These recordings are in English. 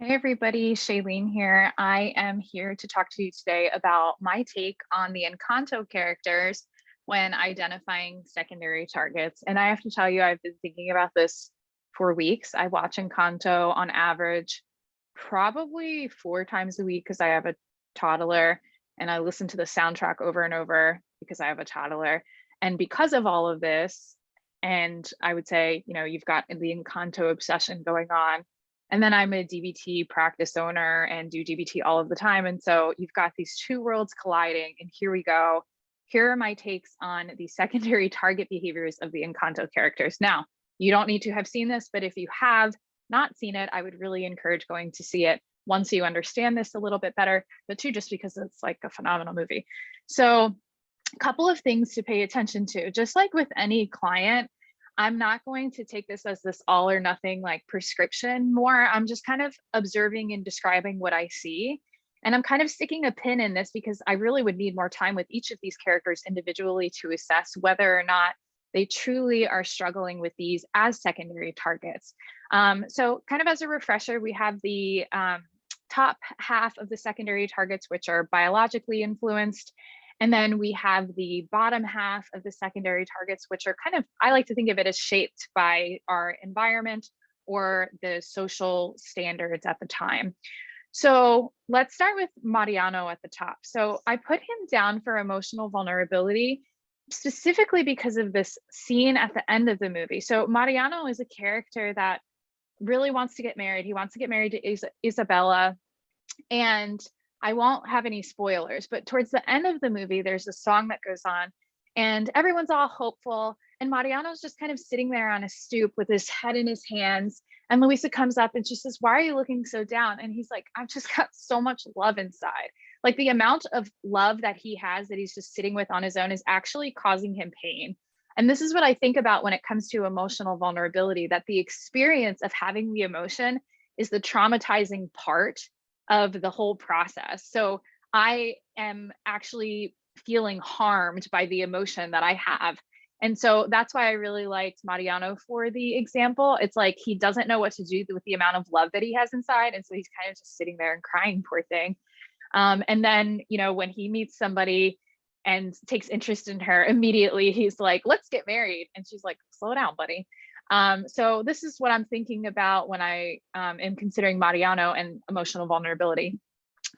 Hey everybody, Shaelene here. I am here to talk to you today about my take on the Encanto characters when identifying secondary targets. And I have to tell you, I've been thinking about this for weeks. I watch Encanto on average probably 4 times a week because I have a toddler, and I listen to the soundtrack over and over because I have a toddler. And because of all of this, and I would say, you've got the Encanto obsession going on, and then I'm a DBT practice owner and do DBT all of the time. And so you've got these two worlds colliding, and here we go. Here are my takes on the secondary target behaviors of the Encanto characters. Now, you don't need to have seen this, but if you have not seen it, I would really encourage going to see it once you understand this a little bit better, but two, just because it's like a phenomenal movie. So a couple of things to pay attention to, just like with any client. I'm not going to take this as this all or nothing like prescription more. I'm just kind of observing and describing what I see. And I'm kind of sticking a pin in this because I really would need more time with each of these characters individually to assess whether or not they truly are struggling with these as secondary targets. So kind of as a refresher, we have the top half of the secondary targets, which are biologically influenced. And then we have the bottom half of the secondary targets, which are kind of, I like to think of it as shaped by our environment or the social standards at the time. So let's start with Mariano at the top. So I put him down for emotional vulnerability, specifically because of this scene at the end of the movie. So Mariano is a character that really wants to get married. He wants to get married to Isabella. And I won't have any spoilers, but towards the end of the movie, there's a song that goes on and everyone's all hopeful. And Mariano's just kind of sitting there on a stoop with his head in his hands. And Luisa comes up and she says, "Why are you looking so down?" And he's like, "I've just got so much love inside." Like the amount of love that he has that he's just sitting with on his own is actually causing him pain. And this is what I think about when it comes to emotional vulnerability, that the experience of having the emotion is the traumatizing part of the whole process. So I am actually feeling harmed by the emotion that I have. And so that's why I really liked Mariano for the example. It's like he doesn't know what to do with the amount of love that he has inside. And so he's kind of just sitting there and crying, poor thing. And then, when he meets somebody and takes interest in her, immediately he's like, "Let's get married." And she's like, "Slow down, buddy." So this is what I'm thinking about when I am considering Mariano and emotional vulnerability.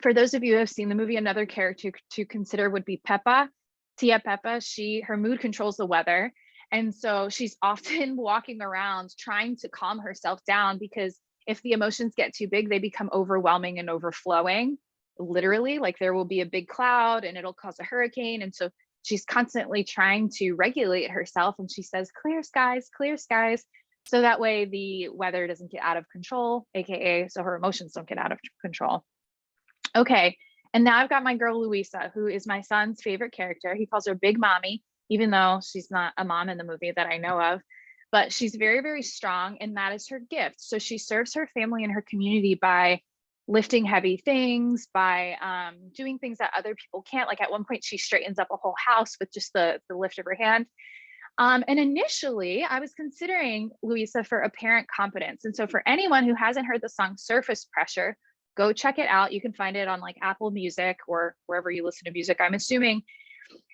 For those of you who have seen the movie, another character to consider would be Peppa. Tia Peppa, her mood controls the weather. And so she's often walking around trying to calm herself down, because if the emotions get too big, they become overwhelming and overflowing. Literally, like there will be a big cloud and it'll cause a hurricane. And so she's constantly trying to regulate herself, and she says, "Clear skies, clear skies." So that way the weather doesn't get out of control, AKA, so her emotions don't get out of control. Okay, and now I've got my girl Luisa, who is my son's favorite character. He calls her Big Mommy, even though she's not a mom in the movie that I know of. But she's very, very strong, and that is her gift. So she serves her family and her community by lifting heavy things, by doing things that other people can't. Like at one point, she straightens up a whole house with just the lift of her hand. And initially, I was considering Luisa for apparent competence. And so for anyone who hasn't heard the song Surface Pressure, go check it out. You can find it on like Apple Music or wherever you listen to music, I'm assuming.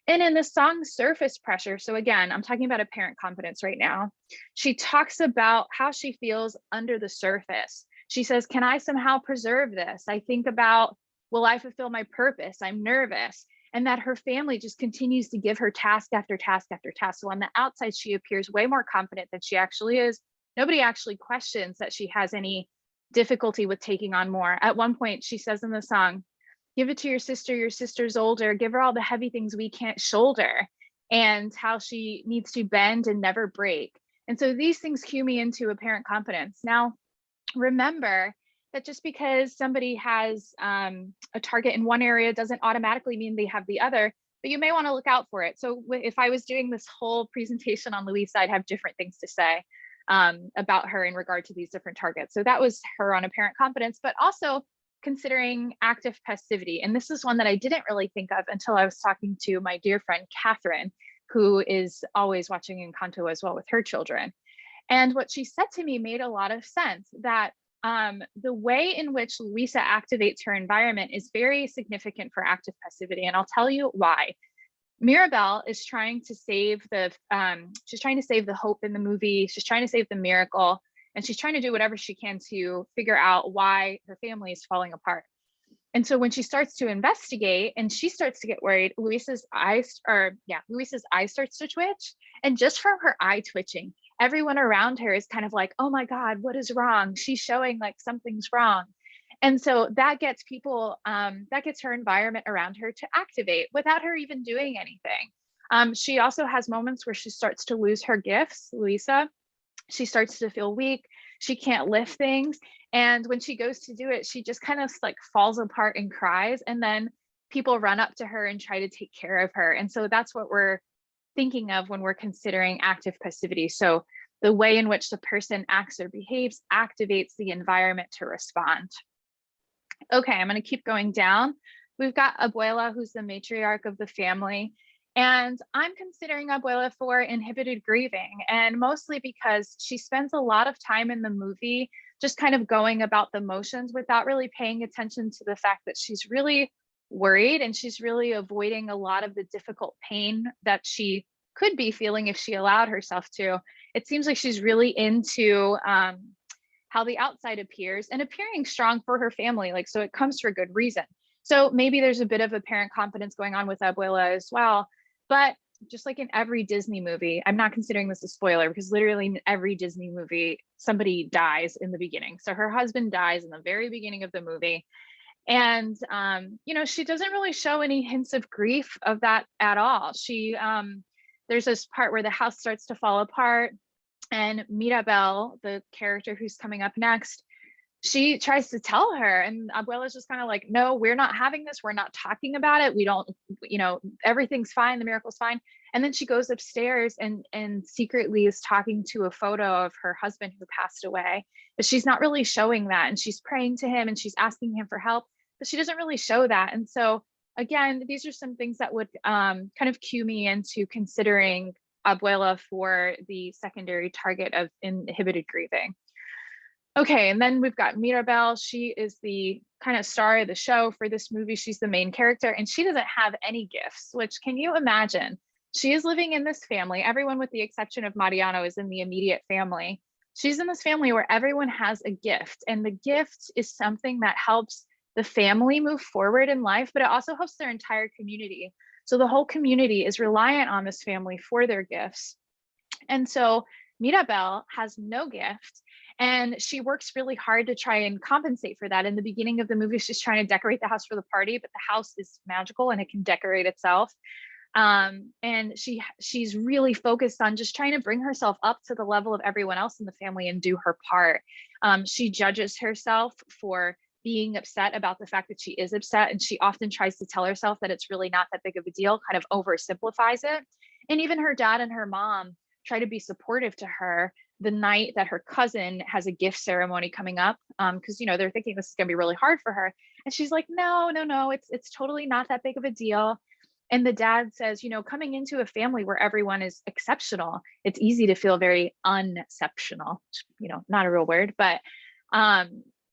And in the song Surface Pressure, so again, I'm talking about apparent competence right now, she talks about how she feels under the surface. She says, "Can I somehow preserve this? I think about, will I fulfill my purpose? I'm nervous." And that her family just continues to give her task after task after task. So on the outside, she appears way more confident than she actually is. Nobody actually questions that she has any difficulty with taking on more. At one point, she says in the song, "Give it to your sister's older, give her all the heavy things we can't shoulder," and how she needs to bend and never break. And so these things cue me into apparent competence. Now, remember that just because somebody has a target in one area doesn't automatically mean they have the other, but you may want to look out for it. So if I was doing this whole presentation on Luisa, I'd have different things to say about her in regard to these different targets. So that was her on apparent competence, but also considering active passivity. And this is one that I didn't really think of until I was talking to my dear friend, Catherine, who is always watching Encanto as well with her children. And what she said to me made a lot of sense, that the way in which Luisa activates her environment is very significant for active passivity, and I'll tell you why. Mirabelle is trying to save she's trying to save the hope in the movie. She's trying to save the miracle, and she's trying to do whatever she can to figure out why her family is falling apart. And so when she starts to investigate and she starts to get worried, Luisa's eyes starts to twitch. And just from her eye twitching, everyone around her is kind of like, oh my God, what is wrong? She's showing like something's wrong. And so that gets that gets her environment around her to activate without her even doing anything. She also has moments where she starts to lose her gifts, Luisa. She starts to feel weak. She can't lift things. And when she goes to do it, she just kind of like falls apart and cries. And then people run up to her and try to take care of her. And so that's what we're thinking of when we're considering active passivity. So the way in which the person acts or behaves activates the environment to respond. Okay, I'm going to keep going down. We've got Abuela, who's the matriarch of the family. And I'm considering Abuela for inhibited grieving, and mostly because she spends a lot of time in the movie just kind of going about the motions without really paying attention to the fact that she's really worried and she's really avoiding a lot of the difficult pain that she could be feeling if she allowed herself to. It seems like she's really into how the outside appears and appearing strong for her family. Like, so it comes for good reason. So maybe there's a bit of apparent competence going on with Abuela as well. But just like in every Disney movie, I'm not considering this a spoiler because literally in every Disney movie, somebody dies in the beginning. So her husband dies in the very beginning of the movie. And, she doesn't really show any hints of grief of that at all. There's this part where the house starts to fall apart, and Mirabelle, the character who's coming up next, she tries to tell her, and Abuela's just kind of like, no, we're not having this. We're not talking about it. We don't, everything's fine. The miracle's fine. And then she goes upstairs and secretly is talking to a photo of her husband who passed away, but she's not really showing that. And she's praying to him and she's asking him for help, but she doesn't really show that. And so again, these are some things that would kind of cue me into considering Abuela for the secondary target of inhibited grieving. Okay, and then we've got Mirabelle. She is the kind of star of the show for this movie. She's the main character, and she doesn't have any gifts, which, can you imagine? She is living in this family. Everyone with the exception of Mariano is in the immediate family. She's in this family where everyone has a gift, and the gift is something that helps the family move forward in life, but it also helps their entire community. So the whole community is reliant on this family for their gifts. And so Mirabelle has no gift, and she works really hard to try and compensate for that. In the beginning of the movie, she's trying to decorate the house for the party, but the house is magical and it can decorate itself. And she's really focused on just trying to bring herself up to the level of everyone else in the family and do her part. She judges herself for being upset about the fact that she is upset, and she often tries to tell herself that it's really not that big of a deal, kind of oversimplifies it. And even her dad and her mom try to be supportive to her the night that her cousin has a gift ceremony coming up, because they're thinking this is going to be really hard for her, and she's like, no, it's totally not that big of a deal. And the dad says, coming into a family where everyone is exceptional, it's easy to feel very unexceptional, not a real word, but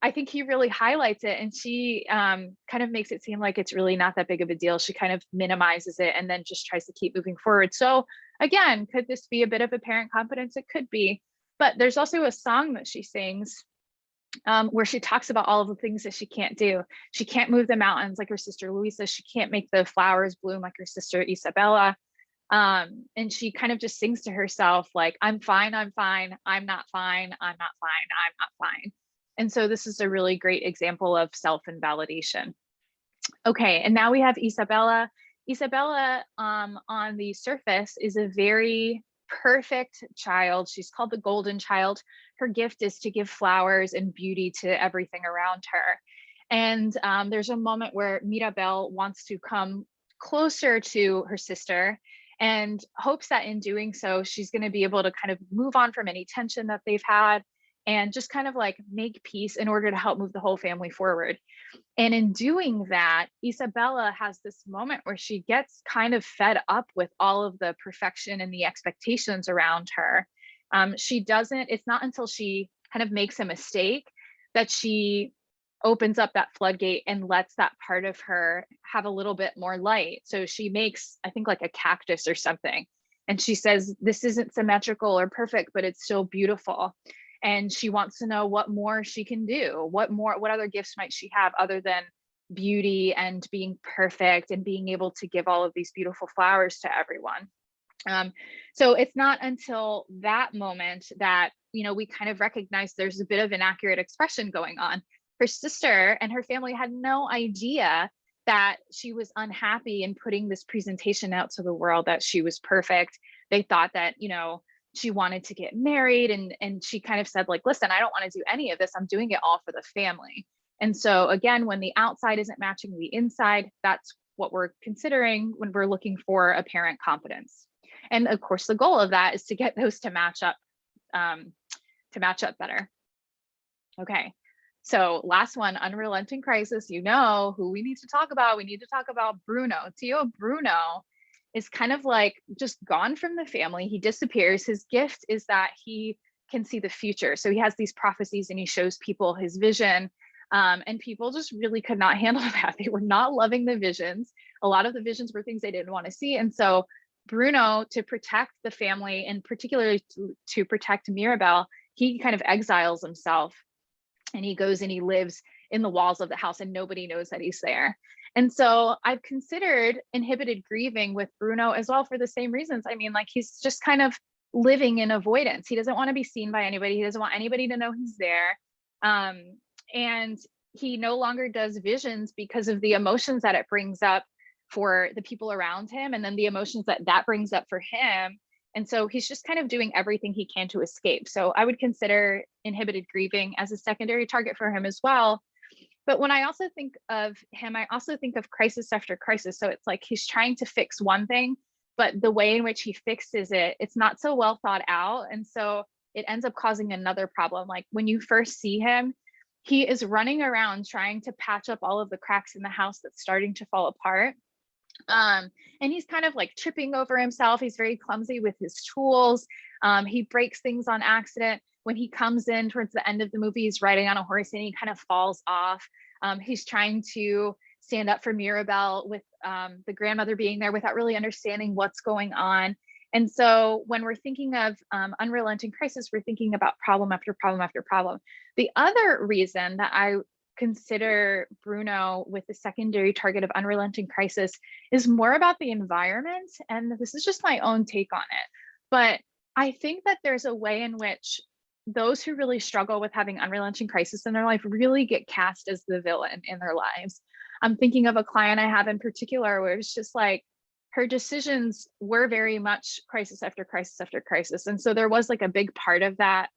I think he really highlights it, and she kind of makes it seem like it's really not that big of a deal. She kind of minimizes it and then just tries to keep moving forward. So again, could this be a bit of apparent competence? It could be, but there's also a song that she sings where she talks about all of the things that she can't do. She can't move the mountains like her sister Luisa. She can't make the flowers bloom like her sister Isabella. And she kind of just sings to herself like, I'm fine, I'm fine, I'm not fine, I'm not fine, I'm not fine. And so this is a really great example of self-invalidation. Okay, and now we have Isabella. Isabella, on the surface, is a very perfect child. She's called the golden child. Her gift is to give flowers and beauty to everything around her. And there's a moment where Mirabelle wants to come closer to her sister and hopes that in doing so, she's going to be able to kind of move on from any tension that they've had and just kind of like make peace in order to help move the whole family forward. And in doing that, Isabella has this moment where she gets kind of fed up with all of the perfection and the expectations around her. It's not until she kind of makes a mistake that she opens up that floodgate and lets that part of her have a little bit more light. So she makes, I think, like a cactus or something. And she says, this isn't symmetrical or perfect, but it's still beautiful. And she wants to know what more she can do. What other gifts might she have other than beauty and being perfect and being able to give all of these beautiful flowers to everyone. So it's not until that moment that, we kind of recognize there's a bit of inaccurate expression going on. Her sister and her family had no idea that she was unhappy in putting this presentation out to the world that she was perfect. They thought that, she wanted to get married, and she kind of said, like, listen, I don't want to do any of this. I'm doing it all for the family. And so again, when the outside isn't matching the inside, that's what we're considering when we're looking for apparent competence. And of course, the goal of that is to get those to match up better. Okay. So last one, unrelenting crisis, who we need to talk about. We need to talk about Bruno. Tio Bruno is kind of like just gone from the family. He disappears. His gift is that he can see the future. So he has these prophecies and he shows people his vision. And people just really could not handle that. They were not loving the visions. A lot of the visions were things they didn't want to see. And so Bruno, to protect the family and particularly to protect Mirabel, he kind of exiles himself. And he goes and he lives in the walls of the house and nobody knows that he's there. And so I've considered inhibited grieving with Bruno as well for the same reasons. I mean, like, he's just kind of living in avoidance. He doesn't want to be seen by anybody. He doesn't want anybody to know he's there. And he no longer does visions because of the emotions that it brings up for the people around him. And then the emotions that brings up for him. And so he's just kind of doing everything he can to escape. So I would consider inhibited grieving as a secondary target for him as well. But when I also think of him, I also think of crisis after crisis. So it's like he's trying to fix one thing, but the way in which he fixes it, it's not so well thought out. And so it ends up causing another problem. Like when you first see him, he is running around trying to patch up all of the cracks in the house that's starting to fall apart. And he's kind of like tripping over himself. He's very clumsy with his tools. He breaks things on accident. When he comes in towards the end of the movie, he's riding on a horse and he kind of falls off. He's trying to stand up for Mirabel with the grandmother being there without really understanding what's going on. And so when we're thinking of unrelenting crisis, we're thinking about problem after problem after problem. The other reason that I consider Bruno with the secondary target of unrelenting crisis is more about the environment. And this is just my own take on it. But I think that there's a way in which those who really struggle with having unrelenting crisis in their life really get cast as the villain in their lives. I'm thinking of a client I have in particular where it's just like her decisions were very much crisis after crisis after crisis. And so there was like a big part of that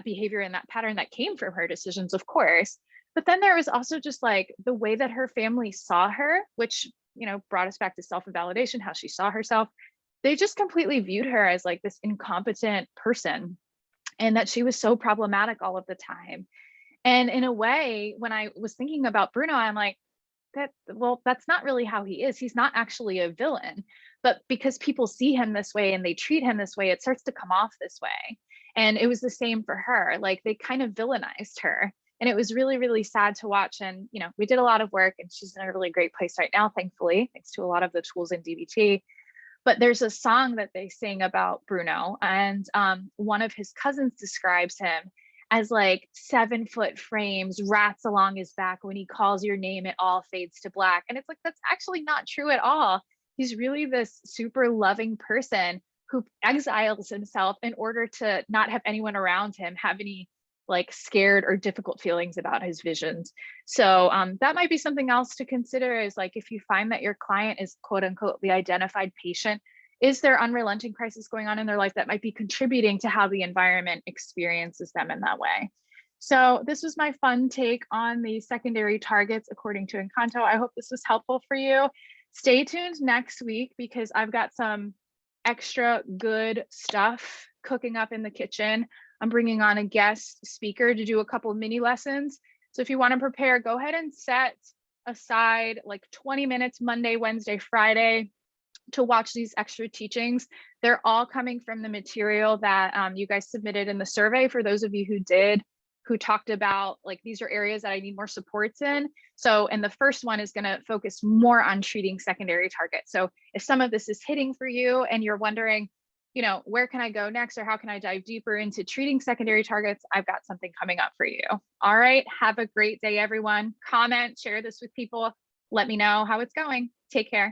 behavior and that pattern that came from her decisions, of course. But then there was also just like the way that her family saw her, which, brought us back to self-invalidation, how she saw herself. They just completely viewed her as like this incompetent person and that she was so problematic all of the time. And in a way, when I was thinking about Bruno, I'm like, that's not really how he is. He's not actually a villain, but because people see him this way and they treat him this way, it starts to come off this way. And it was the same for her. Like they kind of villainized her. And it was really, really sad to watch. And, we did a lot of work and she's in a really great place right now, thankfully, thanks to a lot of the tools in DBT. But there's a song that they sing about Bruno. And one of his cousins describes him as like 7-foot frames, rats along his back. When he calls your name, it all fades to black. And it's like, that's actually not true at all. He's really this super loving person who exiles himself in order to not have anyone around him have any like scared or difficult feelings about his visions. So that might be something else to consider is like, if you find that your client is quote unquote the identified patient, is there unrelenting crisis going on in their life that might be contributing to how the environment experiences them in that way? So this was my fun take on the secondary targets according to Encanto. I hope this was helpful for you. Stay tuned next week because I've got some extra good stuff cooking up in the kitchen. I'm bringing on a guest speaker to do a couple of mini lessons. So if you want to prepare, go ahead and set aside like 20 minutes Monday, Wednesday, Friday to watch these extra teachings. They're all coming from the material that you guys submitted in the survey. For those of you who did who talked about like, these are areas that I need more supports in. So, and the first one is going to focus more on treating secondary targets. So if some of this is hitting for you and you're wondering, where can I go next, or how can I dive deeper into treating secondary targets, I've got something coming up for you. All right. Have a great day, everyone. Comment, share this with people. Let me know how it's going. Take care.